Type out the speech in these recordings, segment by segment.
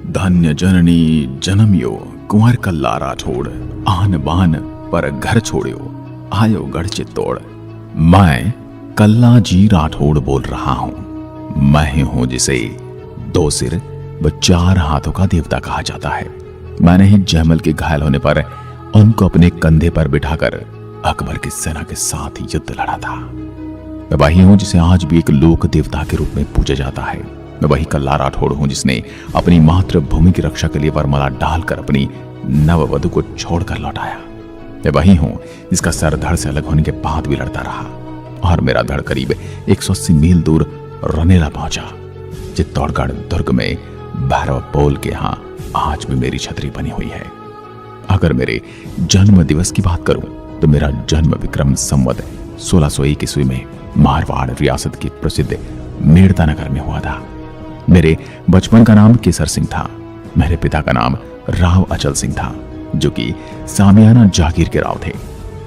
धन्य जननी जन्मियो कुंवर कल्ला राठौड़, आन बान पर घर छोड़ियो आयो गढ़ चित्तौड़। मैं कल्ला जी राठौड़ बोल रहा हूं। मैं ही हूं जिसे 2 सिर व 4 हाथों का देवता कहा जाता है। मैंने ही जयमल के घायल होने पर उनको अपने कंधे पर बिठाकर अकबर की सेना के साथ युद्ध लड़ा था। मैं वही हूं जिसे आज भी एक लोक देवता के रूप में पूजा जाता है। मैं वही कल्ला राठौड़ हूं जिसने अपनी मातृभूमि की रक्षा के लिए वरमाला डालकर अपनी नववधु को छोड़कर लौटाया। मैं वही हूं जिसका सर धड़ से अलग होने के बाद भी लड़ता रहा और मेरा धड़ करीब 180 मील दूर रनेला पहुंचा। चित्तौड़गढ़ दुर्ग में भैरव पोल के यहां आज भी मेरी छतरी बनी हुई है। अगर मेरे जन्म दिवस की बात करूं तो मेरा जन्म विक्रम संवत 1601 ईस्वी में मारवाड़ रियासत की प्रसिद्ध मेड़ता नगर में हुआ था। मेरे बचपन का नाम केसर सिंह था। मेरे पिता का नाम राव अचल सिंह था, जो कि सामियाना जागीर के राव थे।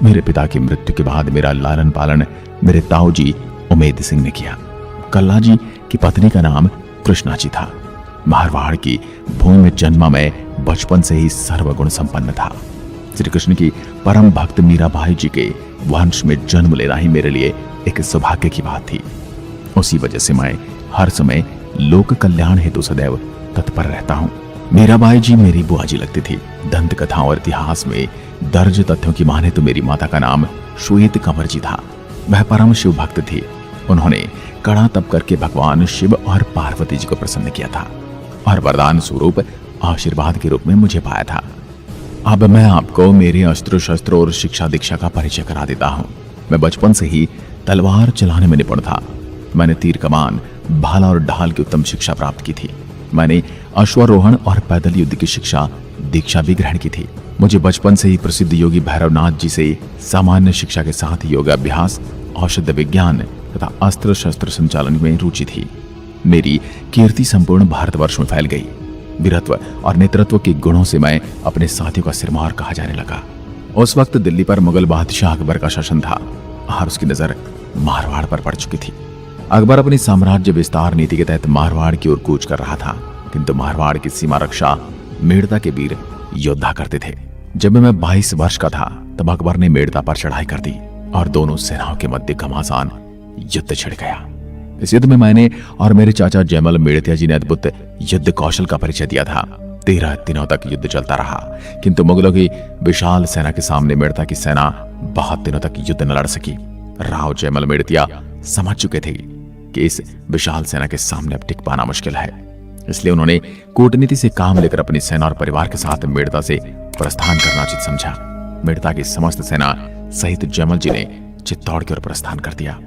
मेरे पिता की मृत्यु के बाद मेरा लालन पालन मेरे ताऊ जी उमेद सिंह ने किया। कल्ला जी की पत्नी का नाम कृष्णा जी था। मारवाड़ की भूमि में जन्मा मैं बचपन से ही सर्वगुण संपन्न था। श्री कृष्ण की परम भक्त मीराबाई जी के वंश में जन्म लेना ही मेरे लिए एक सौभाग्य की बात थी। उसी वजह से मैं हर समय लोक कल्याण हेतु सदैव तत्पर रहता हूँ। मीराबाई जी मेरी बुआ जी लगती थी। दंत कथाओं और इतिहास में दर्ज तथ्यों की माने तो मेरी माता का नाम श्वेत कंवर जी था। वह परम शिव भक्त थी। उन्होंने कड़ा तप करके भगवान शिव और पार्वती जी को प्रसन्न किया था और वरदान स्वरूप आशीर्वाद के रूप में मुझे पाया था। अब मैं आपको मेरे अस्त्र शस्त्र और शिक्षा दीक्षा का परिचय करा देता हूँ। मैं बचपन से ही तलवार चलाने में निपुण था। मैंने तीर कमान, भाला और ढाल की उत्तम शिक्षा प्राप्त की थी। मैंने अश्वारोहण और पैदल युद्ध की शिक्षा दीक्षा भी ग्रहण की थी। मुझे बचपन से ही प्रसिद्ध योगी भैरवनाथ जी से सामान्य शिक्षा के साथ योगाभ्यास, औषध विज्ञान तथा अस्त्र शस्त्र संचालन में रुचि थी। मेरी कीर्ति संपूर्ण भारतवर्ष में फैल गई। वीरत्व और नेतृत्व के गुणों से मैं अपने साथियों का सिरमौर कहा जाने लगा। उस वक्त दिल्ली पर मुगल बादशाह अकबर का शासन था और उसकी नजर मारवाड़ पर पड़ चुकी थी। अकबर अपनी साम्राज्य विस्तार नीति के तहत मारवाड़ की ओर कूच कर रहा था, किंतु मारवाड़ की सीमा रक्षा मेड़ता के वीर योद्धा करते थे। जब मैं 22 वर्ष का था तब अकबर ने मेड़ता पर चढ़ाई कर दी और दोनों सेनाओं के मध्य घमासान युद्ध छिड़ गया। इस युद्ध में मैंने और मेरे चाचा जयमल मेड़तिया जी ने अद्भुत युद्ध कौशल का परिचय दिया था। 13 दिनों तक युद्ध चलता रहा, किंतु मुगलों की विशाल सेना के सामने मेड़ता की सेना बहुत दिनों तक युद्ध न लड़ सकी। राव जयमल मेड़तिया समझ चुके थे कि इस विशाल सेना के सामने अब टिक पाना मुश्किल है। इसलिए उन्होंने कूटनीति से काम लेकर अपनी सेना और परिवार के साथ मेड़ता से प्रस्थान करना उचित समझा। मेड़ता की समस्त सेना सहित जयमल जी ने चित्तौड़ की ओर प्रस्थान कर दिया।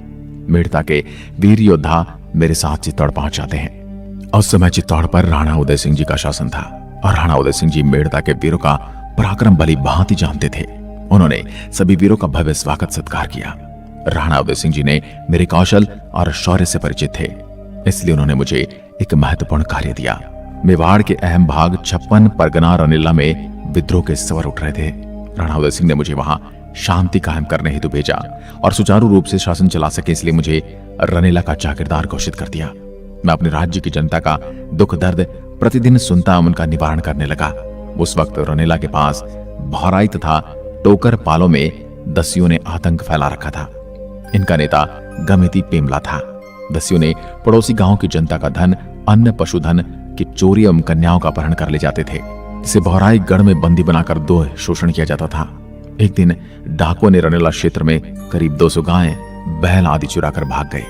मेड़ता के वीर योद्धा मेरे साथ चित्तौड़ पहुंच जाते हैं। उस समय चित्तौड़ पर राणा उदय सिंह जी का शासन था और राणा उदय सिंह जी मेड़ता के वीरों का पराक्रम भली भांति जानते थे। उन्होंने सभी वीरों का भव्य स्वागत सत्कार किया। राणा उदय सिंह जी ने मेरे कौशल और शौर्य से परिचित थे, इसलिए उन्होंने मुझे एक महत्वपूर्ण कार्य दिया। मेवाड़ के अहम भाग 56 परगना रनेला में विद्रोह के स्वर उठ रहे थे। राणा उदय सिंह ने मुझे वहां शांति कायम करने हेतु भेजा और सुचारू रूप से शासन चला सके इसलिए मुझे रनेला का जागीरदार घोषित कर दिया। मैं अपने राज्य की जनता का दुख दर्द प्रतिदिन सुनता उनका निवारण करने लगा। उस वक्त रनेला के पास भौराई तथा टोकर पालों में दस्युओं ने आतंक फैला रखा था। इनका नेता गमिती पेमला था। दस्युओं ने पड़ोसी गांव की जनता का धन, अन्न, पशुधन की चोरी एवं कन्याओं का अपहरण कर ले जाते थे, जिसे भौराई गढ़ में बंदी बनाकर दो शोषण किया जाता था। एक दिन डाकुओं ने रनेला क्षेत्र में करीब 200 गायें, बैल आदि चुराकर भाग गए।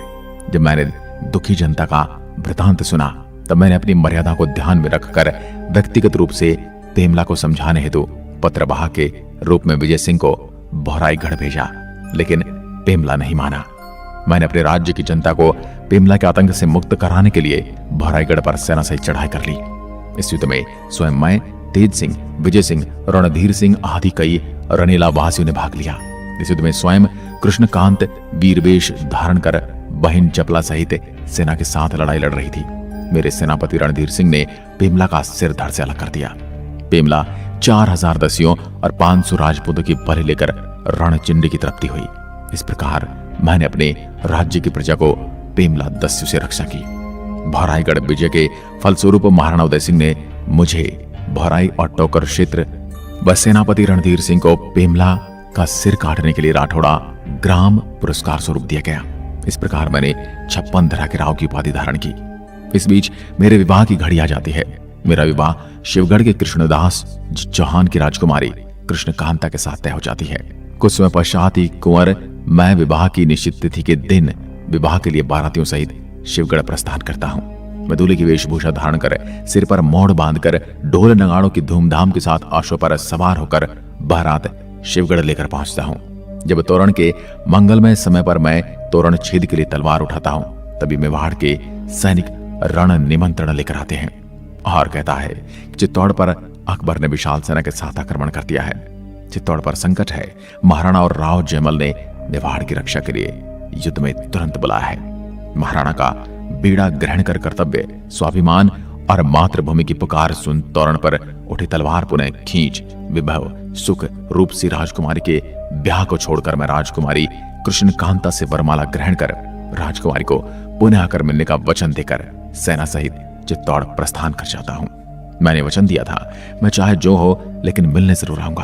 जब मैंने दुखी जनता का वृतांत सुना तब मैंने अपनी मर्यादा को ध्यान में रखकर व्यक्तिगत रूप से पेमला को समझाने हेतु पत्रवाहक के रूप में विजय सिंह को भौराईगढ़ भेजा, लेकिन पेमला नहीं माना। मैंने अपने राज्य की जनता को पेमला के आतंक से मुक्त कराने के लिए भौराईगढ़ पर सेना सहित चढ़ाई कर ली। इस युद्ध में स्वयं मैं, तेज सिंह, विजय सिंह, रणधीर सिंह आदि कई रनेला वासियों ने भाग लिया। इस युद्ध में स्वयं कृष्णकांत वीरवेश धारण कर बहिन चपला सहित सेना के साथ लड़ाई लड़ रही थी। मेरे सेनापति रणधीर सिंह ने पेमला का सिर धड़ से अलग कर दिया। पेमला 4000 दस्युओं और 500 राजपूतों की बलि लेकर रणचिंडी की तरफ हुई। इस प्रकार मैंने अपने राज्य की प्रजा को पेमला दस्यु से रक्षा की। भौराईगढ़ विजय के फलस्वरूप महाराणा उदय सिंह ने मुझे भौराई और टोकर क्षेत्र व सेनापति रणधीर सिंह को पेमला का सिर काटने के लिए राठौड़ा ग्राम पुरस्कार स्वरूप दिया गया। इस प्रकार मैंने 56 धरा के राव की उपाधि धारण की। इस बीच मेरे विवाह की घड़ी आ जाती है। मेरा विवाह शिवगढ़ के कृष्णदास चौहान की राजकुमारी कृष्णकांता के साथ तय हो जाती है। कुछ समय पश्चात ही कुंवर मैं विवाह की निश्चित तिथि के दिन विवाह के लिए बारातियों सहित शिवगढ़ प्रस्थान करता हूँ। मैं दूल्हे की वेशभूषा धारण कर, सिर पर मोड़ बांधकर, ढोल नगाड़ों की धूमधाम के साथ अश्व पर सवार होकर बारात शिवगढ़ लेकर पहुंचता हूँ। जब तोरण के मंगलमय समय पर मैं तोरण छेद के लिए तलवार उठाता हूँ, तभी मेवाड़ के सैनिक रण निमंत्रण लेकर आते हैं और कहता है कि चित्तौड़ पर अकबर ने विशाल सेना के साथ आक्रमण कर दिया है। चित्तौड़ पर संकट है। महाराणा और राव जयमल ने मेवाड़ की रक्षा के लिए युद्ध में तुरंत बुलाया है। महाराणा का बीड़ा ग्रहण कर कर्तव्य, स्वाभिमान और मातृभूमि की पुकार सुन तोरण पर उठी तलवार पुनः खींच विभव सुख रूप सी राजकुमारी के ब्याह को छोड़कर मैं राजकुमारी कृष्णकांता से वरमाला ग्रहण कर राजकुमारी को पुनः आकर मिलने का वचन देकर सेना सहित चित्तौड़ प्रस्थान कर जाता हूं। मैंने वचन दिया था, मैं चाहे जो हो लेकिन मिलने जरूर आऊंगा।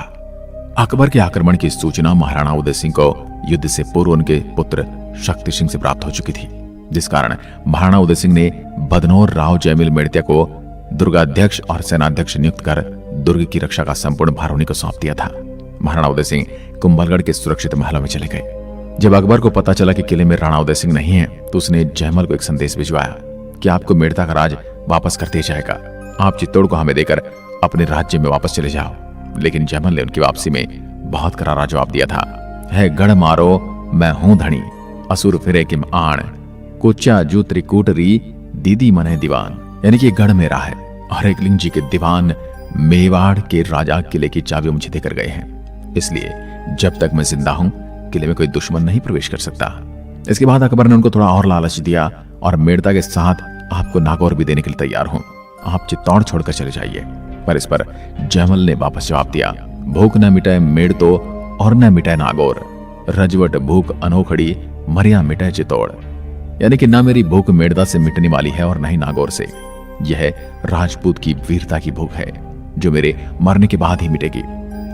अकबर के आक्रमण की सूचना महाराणा उदय सिंह को युद्ध से पूर्व उनके पुत्र शक्ति सिंह से प्राप्त हो चुकी थी, जिस कारण महाराणा उदय सिंह ने बदनौर राव जयमिल मेड़तिया को दुर्गाध्यक्ष और सेनाध्यक्ष नियुक्त कर दुर्ग की रक्षा का संपूर्ण भार उन्हीं को सौंप दिया था। महाराणा उदय सिंह कुंभलगढ़ के सुरक्षित महलों में चले गए। जब अकबर को पता चला कि किले में राणा उदय सिंह नहीं है, तो उसने जयमल को एक संदेश भिजवाया कि आपको मेड़ता का राज वापस कर दिया जाएगा। आप चित्तौड़ को हमें देकर अपने राज्य में वापस चले जाओ। लेकिन जयमल ने उनकी वापसी में बहुत करारा जवाब दिया था, है गढ़ मारो मैं हूं धनी, असुर फिरे किम आण, कोचा जू त्रिकूटरी दीदी मने दीवान। यानी कि गढ़ मेरा है और एकलिंग जी के दीवान मेवाड़ के राजा किले की चाबी मुझे देकर गए हैं, इसलिए जब तक मैं जिंदा हूं किले में कोई दुश्मन नहीं प्रवेश कर सकता। इसके बाद अकबर ने उनको थोड़ा और लालच दिया और मेड़ता के साथ आपको नागौर भी देने के लिए तैयार हूं, आप चित्तौड़ छोड़कर चले जाइए। पर इस पर जयमल ने वापस जवाब दिया, भूख न मिटाए मेड़ तो और न मिटाए नागौर, रजवट भूख अनोखड़ी मरिया मिटाए चित्तौड़। यानी कि ना मेरी भूख मेड़ता से मिटने वाली है और न ही नागौर से। यह राजपूत की वीरता की भूख है जो मेरे मरने के बाद ही मिटेगी।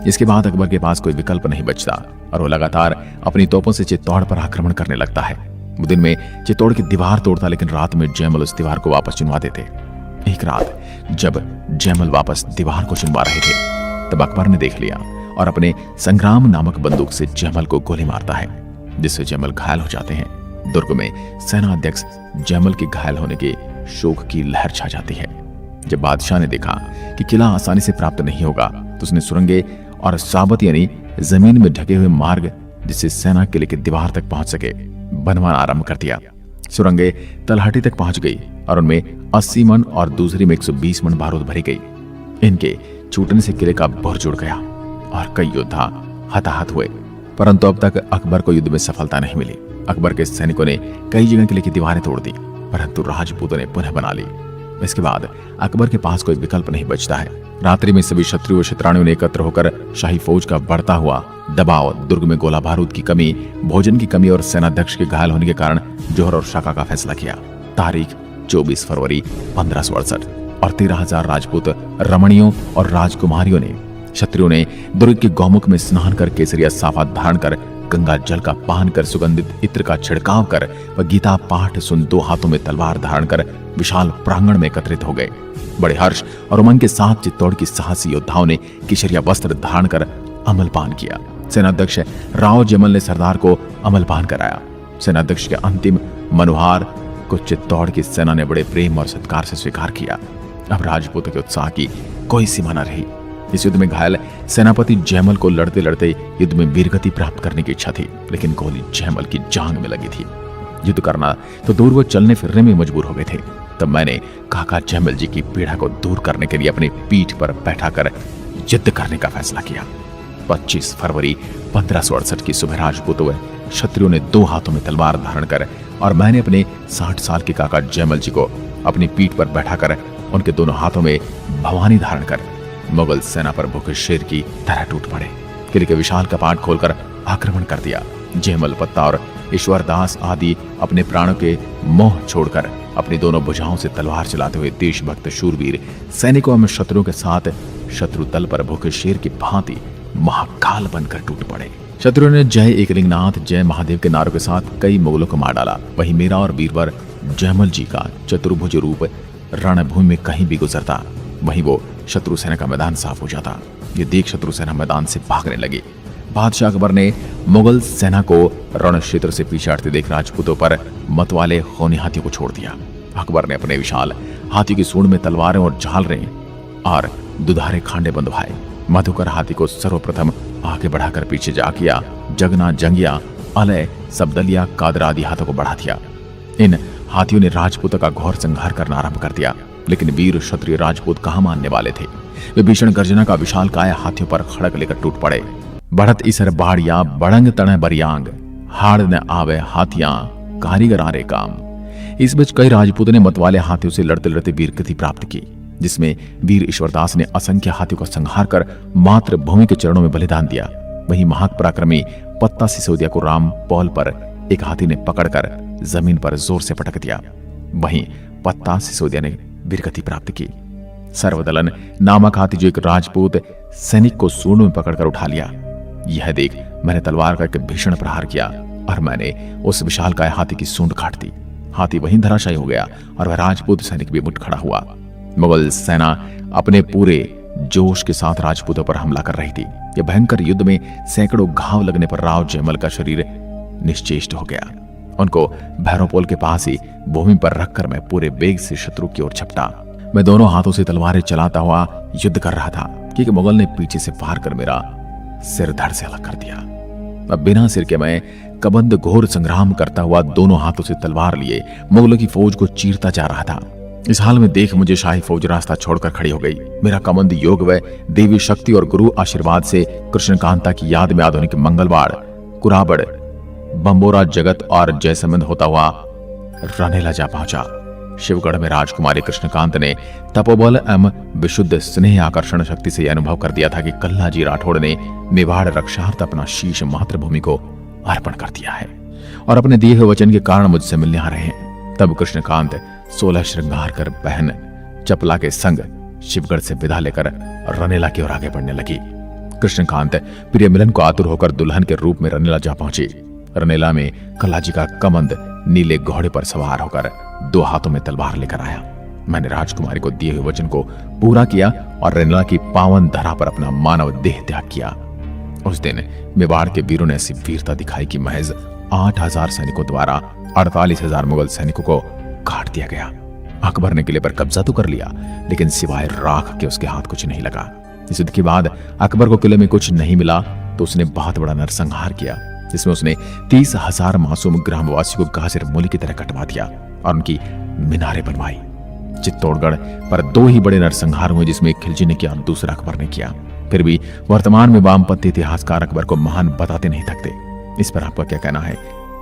इसके बाद अकबर के पास कोई विकल्प नहीं बचता और वो लगातार अपनी तोपों से चित्तौड़ पर आक्रमण करने लगता है। वो दिन में चित्तौड़ की दीवार तोड़ता, लेकिन रात में जयमल उस दीवार को वापस चुनवा देते। एक रात जब जयमल वापस दीवार को चुनवा रहे थे, तब अकबर ने देख लिया और अपने संग्राम नामक बंदूक से जयमल को गोली मारता है, जिससे जयमल घायल हो जाते हैं। दुर्ग में सेनाध्यक्ष जयमल के घायल होने के शोक की लहर छा जाती है। जब बादशाह ने देखा कि किला आसानी से प्राप्त नहीं होगा, तो उसने सुरंगे और साबत यानी जमीन में ढके हुए मार्ग जिससे सेना किले की दीवार तक पहुंच सके बनवाना आरंभ कर दिया। सुरंगे तलहटी तक पहुंच गई और उनमें 80 मन और दूसरी में 120 मन बारूद भरी गई। इनके छूटने से किले का भर जुड़ गया और कई योद्धा हताहत हुए, परंतु अब तक अकबर को युद्ध में सफलता नहीं मिली। अकबर के सैनिकों ने कई जगह किले की दीवारें तोड़ दी, परंतु राजपूतों ने पुनः बना ली। इसके बाद अकबर के पास कोई विकल्प नहीं बचता है। रात्रि में सभी क्षत्रियों क्षेत्राणियों ने एकत्र होकर शाही फौज का बढ़ता हुआ दबाव, दुर्ग में गोला बारूद की कमी, भोजन की कमी और सेनाध्यक्ष के घायल होने के कारण जोहर और शाका का फैसला किया। तारीख 24 फरवरी 1568 और 13,000 राजपूत रमणियों और राजकुमारियों ने क्षत्रियों ने दुर्ग के गौमुख में स्नान कर केसरिया साफा धारण कर गंगा जल का पान कर सुगंधित इत्र का छिड़काव कर व गीता पाठ सुन 2 हाथों में तलवार धारण कर विशाल प्रांगण में एकत्रित हो गए। बड़े हर्ष और उमंग के साथ चित्तौड़ की साहसी योद्धाओं ने केसरिया वस्त्र धारण कर अमलपान किया। सेनाध्यक्ष राव जयमल ने सरदार को अमलपान कराया। सेनाध्यक्ष के अंतिम मनोहार को चित्तौड़ की सेना ने बड़े प्रेम और सत्कार से स्वीकार किया। अब राजपूतों के उत्साह की कोई सीमा न रही। इस युद्ध में घायल सेनापति जयमल को लड़ते लड़ते युद्ध में वीरगति प्राप्त करने की इच्छा थी, लेकिन गोली जयमल की जांग में लगी थी। युद्ध करना तो दूर, वो चलने फिरने में मजबूर हो गए थे। तब मैंने काका जयमल जी की पीड़ा को दूर करने के लिए अपनी पीठ पर बैठाकर युद्ध करने का फैसला किया। 25 फरवरी 1568 की सुबह राजपूतों व क्षत्रियों ने 2 हाथों में तलवार धारण कर और मैंने अपने 60 साल के काका जयमल जी को अपनी पीठ पर बैठाकर उनके दोनों हाथों में भवानी धारण कर मुगल सेना पर भूखे शेर की तरह टूट पड़े। किले के विशाल कपाट खोलकर आक्रमण कर दिया। जयमल पत्ता और ईश्वरदास आदि अपने प्राणों के मोह छोड़कर अपनी दोनों भुजाओं से तलवार चलाते हुए देशभक्त शूरवीर सैनिकों एवं शत्रुओं के साथ शत्रु दल पर भूखे शेर की भांति महाकाल बनकर टूट पड़े। शत्रुओं ने जय एकलिंगनाथ जय महादेव के नारों के साथ कई मुगलों को मार डाला। वहीं मेरा और बीरवर जयमल जी का चतुर्भुज रूप रणभूमि में कहीं भी गुजरता, वहीं वो शत्रु सेना का मैदान साफ हो जाता। ये देख शत्रु सेना मैदान से भागने लगी। बादशाह अकबर ने मुगल सेना को रण क्षेत्र से पीछे हटते देख राजपूतों पर मतवाले खूनी हाथियों को छोड़ दिया। अकबर ने अपने विशाल हाथी की सूंड में तलवारें और झालरें और दुधारे खांडे बंधवाए। मधुकर हाथी को सर्वप्रथम आगे बढ़ाकर पीछे जा किया। जगना, जंगिया, अलय, सबदलिया, कादर आदि हाथों को बढ़ा दिया। इन हाथियों ने राजपूतों का घोर संहार करना आरंभ कर दिया, लेकिन वीर क्षत्रिय राजपूत कहां मानने वाले थे। वे भीषण गर्जना का विशाल काय हाथियों पर खड़क लेकर टूट पड़े। बढ़त इसर बाड़िया बड़ंग तण बरियांग, हाड़ न आवे हाथियां कारीगर आरे काम। इस बीच कई राजपूतों ने मतवाले हाथियों से लड़ते लड़ते वीरगति प्राप्त की, जिसमें वीर ईश्वरदास ने असंख्य हाथियों का संहार कर मातृभूमि के चरणों में बलिदान दिया। वहीं महापराक्रमी पत्ता सिसोदिया को राम पौल पर एक हाथी ने पकड़कर जमीन पर जोर से पटक दिया। वहीं पत्ता सिसोदिया ने वीरगति प्राप्त की। सर्वदलन नामक हाथी जो एक राजपूत सैनिक को सूंड में पकड़कर उठा लिया। यह देख मैंने तलवार का एक भीषण प्रहार किया और मैंने उस विशालकाय हाथी की सूंड काट दी। हाथी वहीं धराशायी हो गया और वह राजपूत सैनिक भी उठ खड़ा हुआ। मुगल सेना अपने पूरे जोश के साथ राजपूतों पर हमला कर रही थी। यह भयंकर युद्ध में सैकड़ों घाव लगने पर राव जयमल का शरीर निश्चेष्ट हो गया। उनको भैरवपोल के पास ही भूमि पर रखकर मैं पूरे वेग से शत्रु की ओर झपटा। मैं दोनों हाथों से तलवारें चलाता हुआ युद्ध कर रहा था, क्योंकि मुगल ने पीछे से फार कर मेरा सिर धड़ से अलग कर दिया। अब बिना सिर के मैं कबंद घोर संग्राम करता हुआ दोनों हाथों से तलवार लिए मुगलों की फौज को चीरता जा रहा था। इस हाल में देख मुझे शाही फौज रास्ता छोड़कर खड़ी हो गई। मेरा कबंद योग व देवी शक्ति और गुरु आशीर्वाद से कृष्णकांता की याद में आधुनिक मंगलवाड़, कुराबड़, बंबोरा जगत और जयसमंद होता हुआ रनेला जा पहुंचा। शिवगढ़ में राजकुमारी कृष्णकांत ने तपोबल एवं विशुद्ध स्नेह आकर्षण शक्ति से यह अनुभव कर दिया था कि कल्लाजी राठौड़ ने मेवाड़ रक्षार्थ अपना शीश मातृभूमि को अर्पण कर दिया है और अपने दिए हुए वचन के कारण मुझसे मिलने आ रहे हैं। तब कृष्णकांत 16 श्रृंगार कर बहन चपला के संग शिवगढ़ से विदा लेकर रनेला की ओर आगे बढ़ने लगी। कृष्णकांत प्रिय मिलन को आतुर होकर दुल्हन के रूप में रनेला जा पहुंची। रनेला में कल्लाजी का कमंद नीले घोड़े पर सवार होकर 2 हाथों में तलवार लेकर आया। मैंने राजकुमारी को दिए हुए वचन को पूरा किया और रनेला की पावन धरा पर अपना मानव देह त्याग किया। उस दिन मेवाड़ के वीरों ने ऐसी वीरता दिखाई कि महज 8000 सैनिकों द्वारा 48,000 मुगल सैनिकों को काट दिया गया। अकबर ने किले पर कब्जा तो कर लिया, लेकिन सिवाय राख के उसके हाथ कुछ नहीं लगा। इस युद्ध के बाद अकबर को किले में कुछ नहीं मिला तो उसने बहुत बड़ा नरसंहार किया, जिसमें उसने 30,000 मासूम ग्रामवासियों को गाजर मूली की तरह कटवा दिया और उनकी मीनारें बनवाई। चित्तौड़गढ़ पर 2 ही बड़े नरसंहार हुए, जिसमें एक खिलजी ने किया और दूसरा अकबर ने किया। फिर भी वर्तमान में वामपंथी इतिहासकार अकबर को महान बताते नहीं थकते। इस पर आपका क्या कहना है,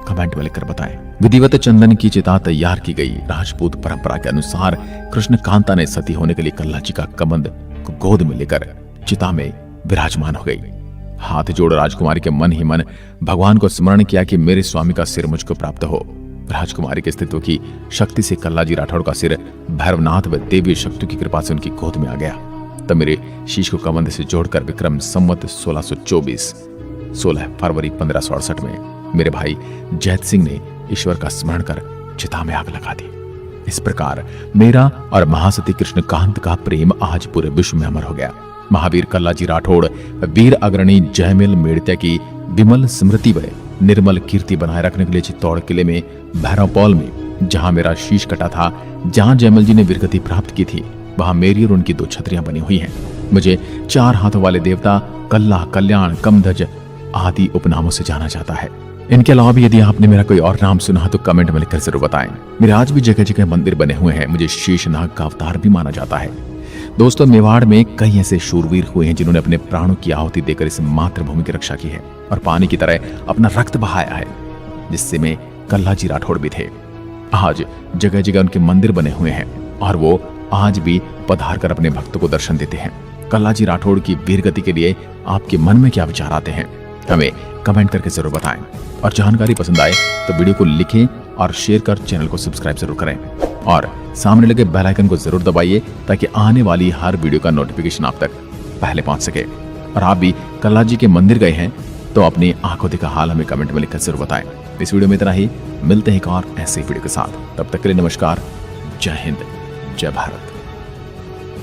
कमेंट में लिखकर बताएं। विधिवत चंदन की चिता तैयार की गई। राजपूत परंपरा के अनुसार कृष्णकांता ने सती होने के लिए कल्लाजी का कमंद को गोद में लेकर चिता में विराजमान हो गई। हाथ जोड़ राजकुमारी के मन ही मन भगवान को स्मरण किया कि मेरे स्वामी का सिर मुझको प्राप्त हो। राजकुमारी के अस्तित्व की शक्ति से कल्लाजी राठौड़ का सिर भैरवनाथ व देवी शक्ति की कृपा से उनकी गोद में आ गया। तब मेरे शीश को कमंद से जोड़कर विक्रम संवत 1624 16 फरवरी 1568 में मेरे भाई जैत सिंह ने ईश्वर का स्मरण कर चिता में आग लगा दी। इस प्रकार मेरा और महासती कृष्णकांत का प्रेम आज पूरे विश्व में अमर हो गया। महावीर कल्लाजी राठौड़ वीर अग्रणी जयमिल मेड़त्या की विमल स्मृति व निर्मल कीर्ति बनाए रखने के लिए चित्तौड़ किले में भैरवपोल में जहां मेरा शीश कटा था, जहां जयमल जी ने वीरगति प्राप्त की थी, वहां मेरी और उनकी 2 छतरियां बनी हुई हैं। मुझे 4 हाथों वाले देवता कल्ला, कल्याण, कमधज आदि उपनामों से जाना जाता है। इनके अलावा भी यदि आपने मेरा कोई और नाम सुना तो कमेंट में लिखकर जरूर बताएं। मेरे आज भी जगह जगह मंदिर बने हुए हैं। मुझे शेषनाग का अवतार भी माना जाता है। दोस्तों, मेवाड़ में कई ऐसे शूरवीर हुए हैं जिन्होंने अपने प्राणों की आहुति देकर इस मातृभूमि की रक्षा की है और पानी की तरह अपना रक्त बहाया है, जिससे में कल्लाजी राठौड़ भी थे। आज जगह जगह उनके मंदिर बने हुए हैं और वो आज भी पधार कर अपने भक्तों को दर्शन देते हैं। कल्लाजी राठौड़ की वीरगति के लिए आपके मन में क्या विचार आते हैं, हमें कमेंट करके जरूर बताएं और जानकारी पसंद आए तो वीडियो को लिखें और शेयर कर चैनल को सब्सक्राइब जरूर करें और सामने लगे बेल आइकन को जरूर दबाइए ताकि आने वाली हर वीडियो का नोटिफिकेशन आप तक पहले पहुंच सके। और आप भी कल्ला जी के मंदिर गए हैं तो अपनी आंखों देखा हाल हमें कमेंट में लिखकर जरूर बताएं। इस वीडियो में इतना ही, मिलते हैं एक और ऐसे वीडियो के साथ। तब तक के लिए नमस्कार, जय हिंद, जय भारत।